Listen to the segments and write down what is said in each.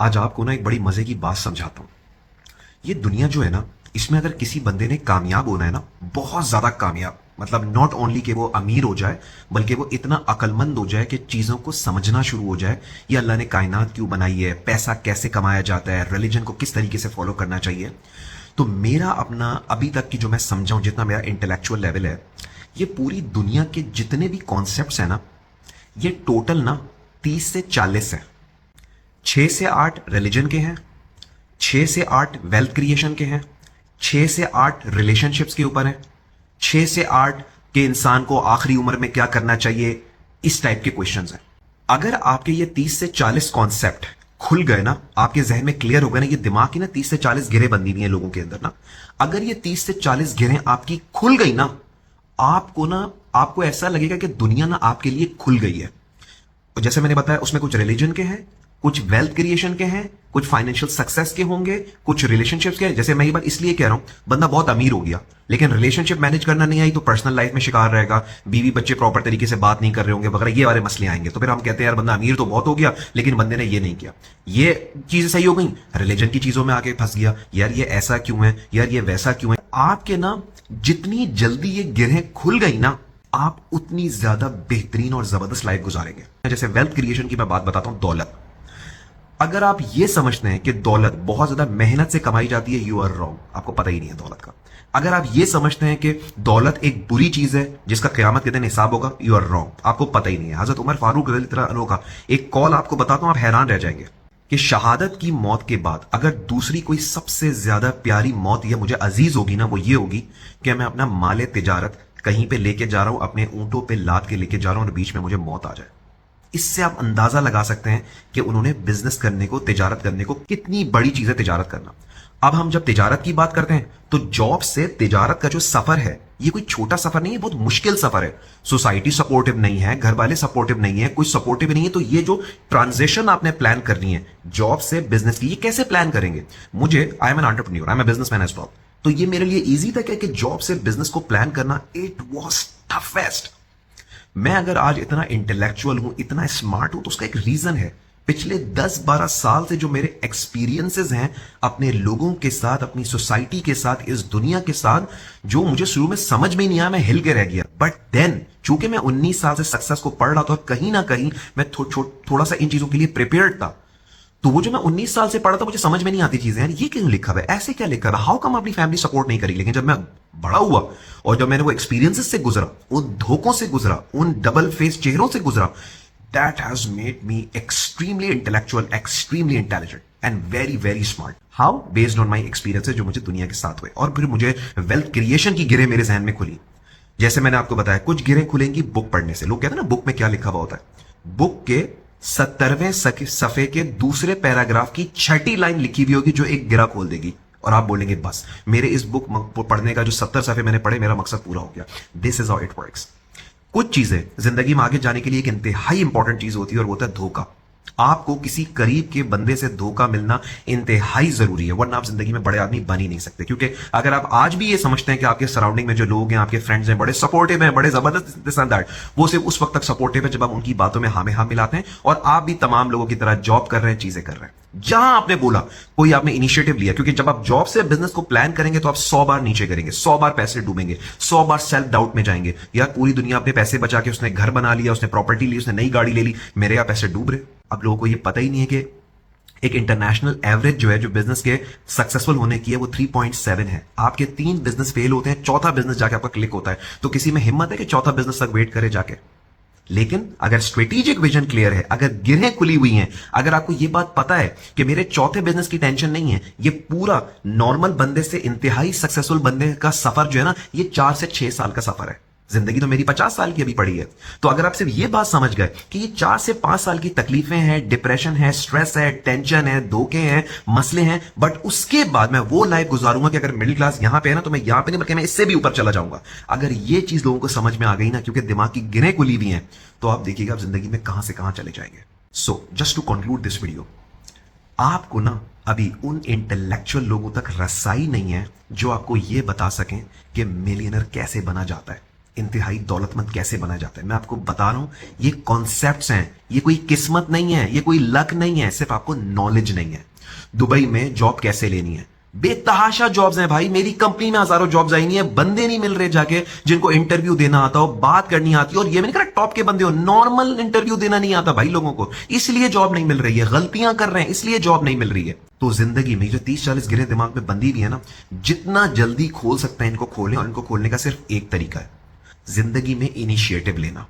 आज आपको ना एक बड़ी मजे की बात समझाता हूं। ये दुनिया जो है ना, इसमें अगर किसी बंदे ने कामयाब होना है ना, बहुत ज्यादा कामयाब, मतलब नॉट ओनली कि वो अमीर हो जाए, बल्कि वो इतना अक्लमंद हो जाए कि चीजों को समझना शुरू हो जाए। ये अल्लाह ने कायनात क्यों बनाई है, पैसा कैसे कमाया जाता है, रिलीजन को किस तरीके से फॉलो करना चाहिए। तो मेरा अपना अभी तक की जो मैं समझाऊं, जितना मेरा इंटेलेक्चुअल लेवल है, ये पूरी दुनिया के जितने भी कॉन्सेप्ट्स हैं ना, ये टोटल ना 30 से 40 है। 6 से 8 रिलीजन के हैं, 6 से 8 वेल्थ क्रिएशन के हैं, 6 से 8 रिलेशनशिप्स के ऊपर हैं, 6 से 8 के इंसान को आखिरी उम्र में क्या करना चाहिए, इस टाइप के क्वेश्चंस हैं। अगर आपके ये 30 से 40 कॉन्सेप्ट खुल गए ना, आपके जहन में क्लियर हो गए ना, ये दिमाग की ना 30 से 40 गिरें बंदी हुई हैं लोगों के अंदर ना, अगर ये 30 से 40 गिरें आपकी खुल गई ना, आपको ऐसा लगेगा कि दुनिया ना आपके लिए खुल गई है। और जैसे मैंने बताया, उसमें कुछ रिलीजन के हैं, कुछ वेल्थ क्रिएशन के हैं, कुछ फाइनेंशियल सक्सेस के होंगे, कुछ रिलेशनशिप्स के हैं। जैसे मैं ये बात इसलिए कह रहा हूं, बंदा बहुत अमीर हो गया लेकिन रिलेशनशिप मैनेज करना नहीं आई तो पर्सनल लाइफ में शिकार रहेगा, बीवी बच्चे प्रॉपर तरीके से बात नहीं कर रहे होंगे वगैरह, ये वाले मसले आएंगे। तो फिर हम कहते हैं यार बंदा अमीर तो बहुत हो गया लेकिन बंदे ने ये नहीं किया, ये चीजें सही हो गई, रिलीजन की चीजों में आके फंस गया, यार ये ऐसा क्यों है, यार ये वैसा क्यों है। आपके ना जितनी जल्दी ये गिरहें खुल गई ना, आप उतनी ज्यादा बेहतरीन और जबरदस्त लाइफ गुजारेंगे। जैसे वेल्थ क्रिएशन की मैं बात बताता हूं, दौलत। अगर आप ये समझते हैं कि दौलत बहुत ज्यादा मेहनत से कमाई जाती है, यू आर रॉन्ग, आपको पता ही नहीं है दौलत का। अगर आप ये समझते हैं कि दौलत एक बुरी चीज है जिसका क़यामत के दिन हिसाब होगा, यू आर रॉन्ग, आपको पता ही नहीं है। हजरत उमर फारूक रज़ियल्लाहु अन्हु का एक कॉल आपको बताता हूं, आप हैरान रह जाएंगे कि शहादत की मौत के बाद अगर दूसरी कोई सबसे ज्यादा प्यारी मौत या मुझे अजीज होगी ना, वो ये होगी कि मैं अपना माले तिजारत कहीं पे लेके जा रहा हूं, अपने ऊंटों पे लाद के लेके जा रहा हूं और बीच में मुझे मौत आ जाए। इससे आप अंदाजा लगा सकते हैं कि उन्होंने बिजनेस करने को, तिजारत करने को, कितनी बड़ी चीज है तिजारत करना। अब हम जब तिजारत की बात करते हैं तो जॉब से तिजारत का जो सफर है, ये कोई छोटा सफर नहीं है, बहुत मुश्किल सफर है। सोसाइटी सपोर्टिव नहीं है, घर वाले सपोर्टिव नहीं है, कोई सपोर्टिव नहीं है। तो ये जो ट्रांजिशन आपने प्लान करनी है जॉब से बिजनेस की, ये कैसे प्लान करेंगे। मुझे, I am an entrepreneur, I am a businessman as well, तो ये मेरे लिए इजी था कि जॉब से बिजनेस को प्लान करना, इट वॉज टफेस्ट। मैं अगर आज इतना इंटेलेक्चुअल हूं, इतना स्मार्ट हूं, तो उसका एक रीजन है। पिछले 10-12 साल से जो मेरे एक्सपीरियंसेस हैं अपने लोगों के साथ, अपनी सोसाइटी के साथ, इस दुनिया के साथ, जो मुझे शुरू में समझ में नहीं आया, मैं हिल के रह गया। बट देन चूंकि मैं 19 साल से सक्सेस को पढ़ रहा था, कहीं ना कहीं मैं थोड़ा सा इन चीजों के लिए प्रिपेयर्ड था। तो वो जो मैं 19 साल से पढ़ा था, मुझे समझ में नहीं आती चीजें, यार ये क्यों लिखा हुआ है, ऐसे क्या लिखा हुआ है, हाउ कम अपनी फैमिली सपोर्ट नहीं करी। लेकिन जब मैं बड़ा हुआ और जब मैंने वो एक्सपीरियंसेस से गुजरा, उन धोखों से गुजरा, उन डबल फेस चेहरों से गुजरा, that has made me extremely intellectual, extremely intelligent and very very smart. How? Based on my experiences जो मुझे दुनिया के साथ हुए। और फिर मुझे वेल्थ क्रिएशन की गिरें मेरे जहन में खुली। जैसे मैंने आपको बताया, कुछ गिरें खुलेंगी बुक पढ़ने से। लोग कहते हैं ना बुक में क्या लिखा हुआ होता है, बुक के 70वें सफे के दूसरे पैराग्राफ की 6ठी लाइन लिखी हुई होगी जो एक गिरा खोल देगी और आप बोलेंगे बस मेरे इस बुक पढ़ने का जो 70 सफे मैंने पढ़े, मेरा मकसद पूरा हो गया। This is how it works. कुछ चीजें जिंदगी में आगे जाने के लिए एक इंतहाई इंपॉर्टेंट चीज होती है और वो होता है धोखा। आपको किसी करीब के बंदे से धोखा मिलना इंतहाई जरूरी है, वरना आप जिंदगी में बड़े आदमी बन ही नहीं सकते। क्योंकि अगर आप आज भी ये समझते हैं कि आपके सराउंडिंग में जो लोग हैं, आपके फ्रेंड्स हैं, बड़े सपोर्टिव हैं, बड़े जबरदस्त दिस एंड दैट, वो सिर्फ उस वक्त तक सपोर्टिव है जब आप उनकी बातों में हाँ में हाँ मिलाते हैं और आप भी तमाम लोगों की तरह जॉब कर रहे हैं, चीजें कर रहे हैं जहां आपने बोला, कोई आपने इनिशिएटिव लिया। क्योंकि जब आप जॉब से बिजनेस को प्लान करेंगे तो आप 100 बार नीचे करेंगे, 100 बार पैसे डूबेंगे, 100 बार सेल्फ डाउट में जाएंगे, यार पूरी दुनिया अपने पैसे बचा के उसने घर बना लिया, उसने प्रॉपर्टी ली, उसने नई गाड़ी ले ली, मेरे यहाँ पैसे डूब रहे। अब लोगों को ये पता ही नहीं है कि एक इंटरनेशनल एवरेज जो है जो बिजनेस के सक्सेसफुल होने की है वो 3.7 है। आपके 3 बिजनेस फेल होते हैं, चौथा बिजनेस जाके आपका क्लिक होता है। तो किसी में हिम्मत है कि चौथा बिजनेस तक वेट करे जाके? लेकिन अगर स्ट्रेटेजिक विजन क्लियर है, अगर गिरहें खुली हुई हैं, अगर आपको यह बात पता है कि मेरे चौथे बिजनेस की टेंशन नहीं है, ये पूरा नॉर्मल बंदे से इंतहाई सक्सेसफुल बंदे का सफर जो है ना, ये 4 से 6 साल का सफर है। जिंदगी तो मेरी 50 साल की अभी पड़ी है। तो अगर आप सिर्फ ये बात समझ गए कि ये 4 से 5 साल की तकलीफें हैं, डिप्रेशन है, स्ट्रेस है, टेंशन है, धोखे हैं, मसले हैं, बट उसके बाद मैं वो लाइफ गुजारूंगा कि अगर मिडिल क्लास यहां पे है ना, तो मैं यहां पे नहीं बल्कि मैं इससे भी ऊपर चला जाऊंगा। अगर ये चीज लोगों को समझ में आ गई ना, क्योंकि दिमाग की गिरें खुली हुई हैं, तो आप देखिएगा आप जिंदगी में कहां से कहां चले जाएंगे। So just to conclude this video, आपको ना अभी उन इंटेलेक्चुअल लोगों तक रसाई नहीं है जो आपको यह बता सकें कि मिलियनर कैसे बना जाता है। इंतहाई दौलतमंद कैसे बना जाता है, मैं आपको बता रहा हूं। ये कॉन्सेप्ट्स हैं, ये कोई किस्मत नहीं है, ये कोई लक नहीं है, सिर्फ आपको नॉलेज नहीं है। दुबई में जॉब कैसे लेनी है, बेतहाशा जॉब्स हैं भाई। मेरी कंपनी में हजारों जॉब्स आई नहीं है, बंदे नहीं मिल रहे जाके जिनको इंटरव्यू देना आता हो, बात करनी आती हो। और ये मैंने कहा टॉप के बंदे हो, नॉर्मल इंटरव्यू देना नहीं आता भाई लोगों को, इसलिए जॉब नहीं मिल रही है। गलतियां कर रहे हैं इसलिए जॉब नहीं मिल रही है। तो जिंदगी में जो 30-40 गिरे दिमाग में बंदी भी है ना, जितना जल्दी खोल सकते हैं इनको खोलें। और इनको खोलने का सिर्फ एक तरीका है, जिंदगी में इनिशिएटिव लेना।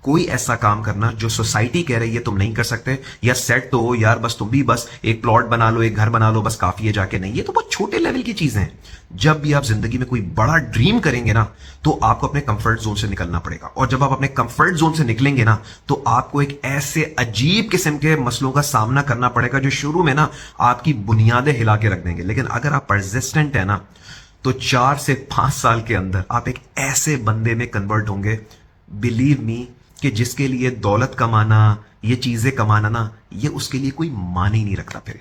कोई ऐसा काम करना जो सोसाइटी कह रही है तुम नहीं कर सकते, या सेट तो हो यार, बस तुम भी बस एक प्लॉट बना लो, एक घर बना लो, बस काफी है जाके, नहीं। ये तो बहुत छोटे लेवल की चीजें हैं। जब भी आप जिंदगी में कोई बड़ा ड्रीम करेंगे ना, तो आपको अपने कंफर्ट जोन से निकलना पड़ेगा। और जब आप अपने कंफर्ट जोन से निकलेंगे ना, तो आपको एक ऐसे अजीब किस्म के मसलों का सामना करना पड़ेगा जो शुरू में ना आपकी बुनियादें हिला के रख देंगे। लेकिन अगर आप परसिस्टेंट है ना, तो 4 से 5 साल के अंदर आप एक ऐसे बंदे में कन्वर्ट होंगे, बिलीव मी, कि जिसके लिए दौलत कमाना, ये चीजें कमाना ना, ये उसके लिए कोई माने ही नहीं रखता फिर।